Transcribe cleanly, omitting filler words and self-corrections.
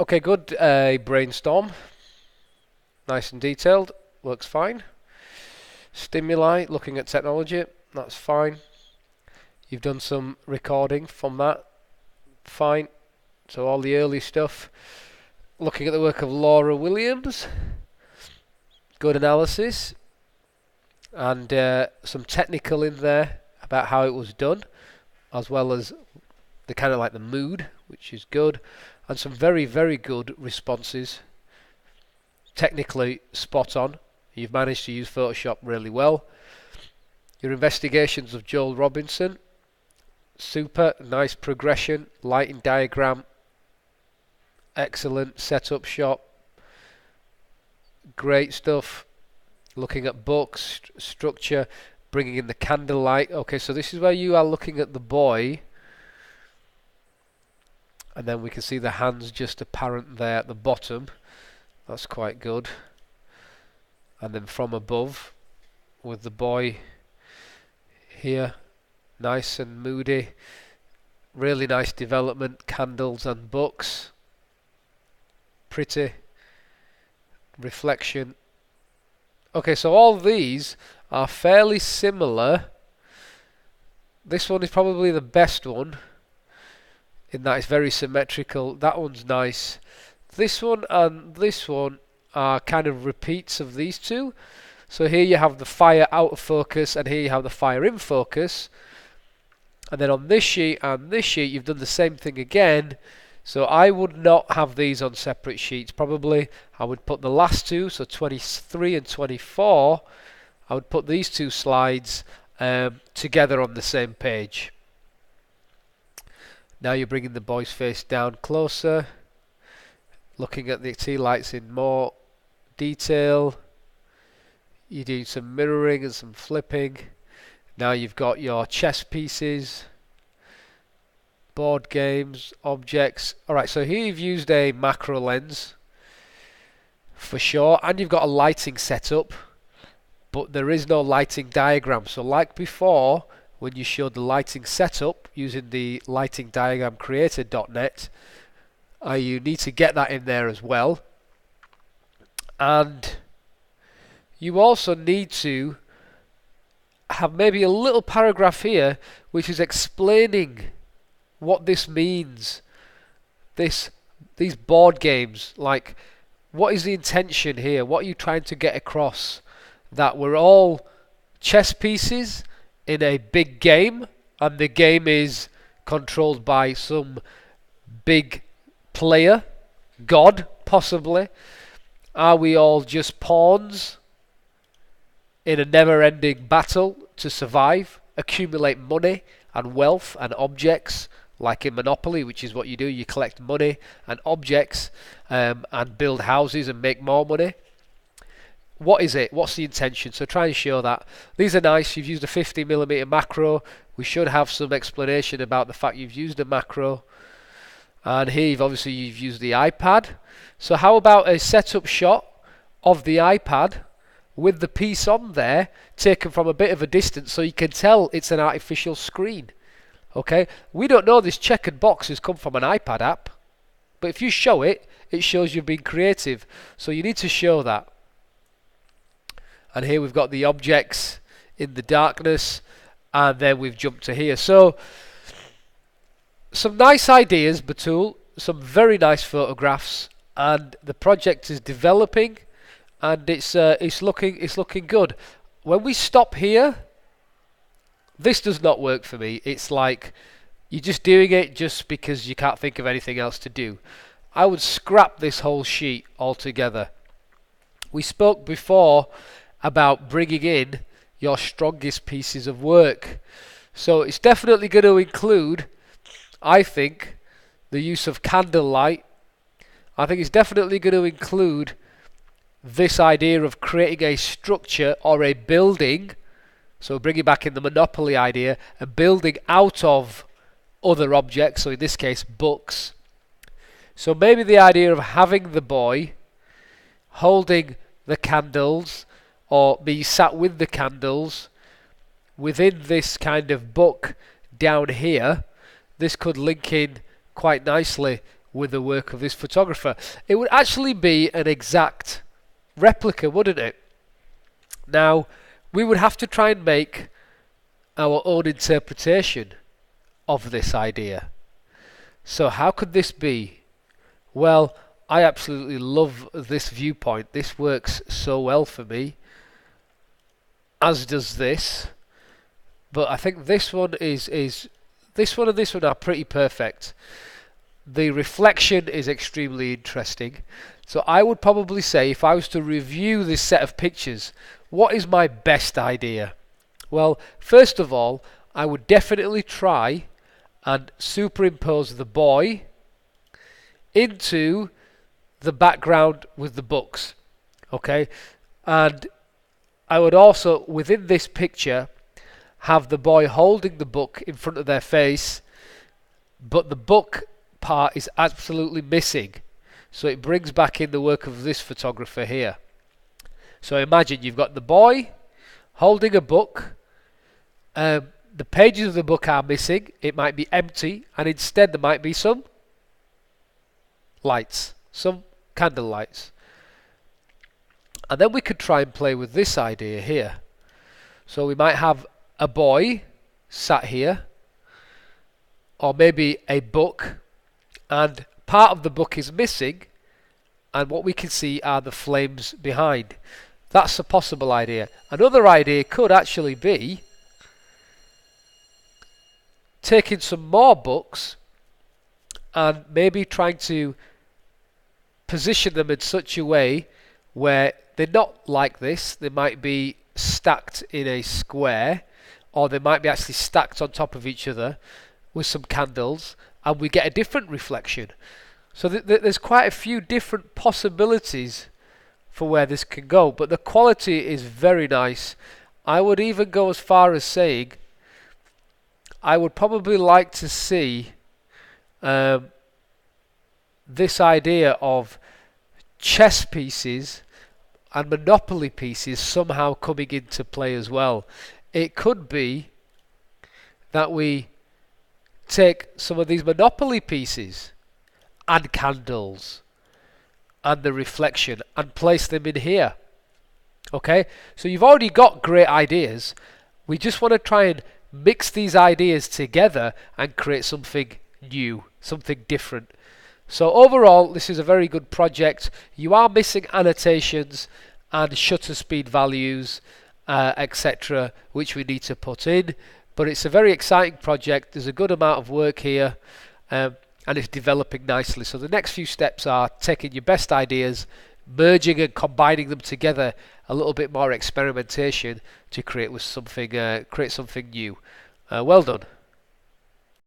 Okay, good. Brainstorm. Nice and detailed. Looks fine. Stimuli, looking at technology. That's fine. You've done some recording from that. Fine. So all the early stuff. Looking at the work of Laura Williams. Good analysis. And some technical in there about how it was done, as well as the kind of like the mood, which is good, and some very, very good responses. Technically spot on. You've managed to use Photoshop really well. Your investigations of Joel Robinson, super, nice progression, lighting diagram, excellent setup shot, great stuff. Looking at books, structure, bringing in the candlelight. Okay, so this is where you are looking at the boy, and then we can see the hands just apparent there at the bottom. That's quite good. And then from above, with the boy here, nice and moody. Really nice development, candles and books. Pretty. Reflection. Okay, so all these are fairly similar. This one is probably the best one, in that it's very symmetrical. That one's nice. This one and this one are kind of repeats of these two. So here you have the fire out of focus, and here you have the fire in focus. And then on this sheet and this sheet, you've done the same thing again. So I would not have these on separate sheets. Probably I would put the last two, so 23 and 24, I would put these two slides together on the same page. Now you're bringing the boy's face down closer, looking at the tea lights in more detail. You're doing some mirroring and some flipping. Now you've got your chess pieces, board games, objects. Alright, so here you've used a macro lens for sure, and you've got a lighting setup, but there is no lighting diagram. So like before, when you showed the lighting setup using the lighting diagram creator.net, you need to get that in there as well. And you also need to have maybe a little paragraph here which is explaining what this means. These board games, like, what is the intention here? What are you trying to get across? That we're all chess pieces in a big game, and the game is controlled by some big player, God possibly. Are we all just pawns in a never-ending battle to survive, accumulate money and wealth and objects, like in Monopoly, which is what you do? You collect money and objects and build houses and make more money. What is it? What's the intention? So try and show that. These are nice. You've used a 50mm macro. We should have some explanation about the fact you've used a macro. And here you've used the iPad. So how about a setup shot of the iPad with the piece on there taken from a bit of a distance so you can tell it's an artificial screen? Okay, we don't know this checkered box has come from an iPad app, but if you show it, it shows you've been creative. So you need to show that. And here we've got the objects in the darkness, and then we've jumped to here. So some nice ideas, Butool, some very nice photographs, and the project is developing, and it's looking good. When we stop here, this does not work for me. It's like you're just doing it just because you can't think of anything else to do. I would scrap this whole sheet altogether. We spoke before about bringing in your strongest pieces of work. So it's definitely going to include, I think, the use of candlelight. I think it's definitely going to include this idea of creating a structure or a building. So bringing back in the Monopoly idea, a building out of other objects, so in this case books. So maybe the idea of having the boy holding the candles, or be sat with the candles within this kind of book down here, this could link in quite nicely with the work of this photographer. It would actually be an exact replica, wouldn't it? Now, we would have to try and make our own interpretation of this idea. So how could this be? Well, I absolutely love this viewpoint. This works so well for me, as does this. But I think this one is this one and this one are pretty perfect. The reflection is extremely interesting. So I would probably say, if I was to review this set of pictures, what is my best idea? Well, first of all, I would definitely try and superimpose the boy into the background with the books. Okay? And I would also, within this picture, have the boy holding the book in front of their face, but the book part is absolutely missing. So it brings back in the work of this photographer here. So imagine you've got the boy holding a book. The pages of the book are missing. It might be empty, and instead there might be some lights, some candle lights. And then we could try and play with this idea here. So we might have a boy sat here, or maybe a book, and part of the book is missing, and what we can see are the flames behind. That's a possible idea. Another idea could actually be taking some more books and maybe trying to position them in such a way where they're not like this. They might be stacked in a square, or they might be actually stacked on top of each other with some candles, and we get a different reflection. So there's quite a few different possibilities for where this can go, but the quality is very nice. I would even go as far as saying I would probably like to see this idea of chess pieces and Monopoly pieces somehow coming into play as well. It could be that we take some of these Monopoly pieces and candles and the reflection and place them in here. Okay, so you've already got great ideas. We just want to try and mix these ideas together and create something new, something different. So overall, this is a very good project. You are missing annotations and shutter speed values, etc., which we need to put in, but it's a very exciting project. There's a good amount of work here, and it's developing nicely. So the next few steps are taking your best ideas, merging and combining them together, a little bit more experimentation to create something new. Well done.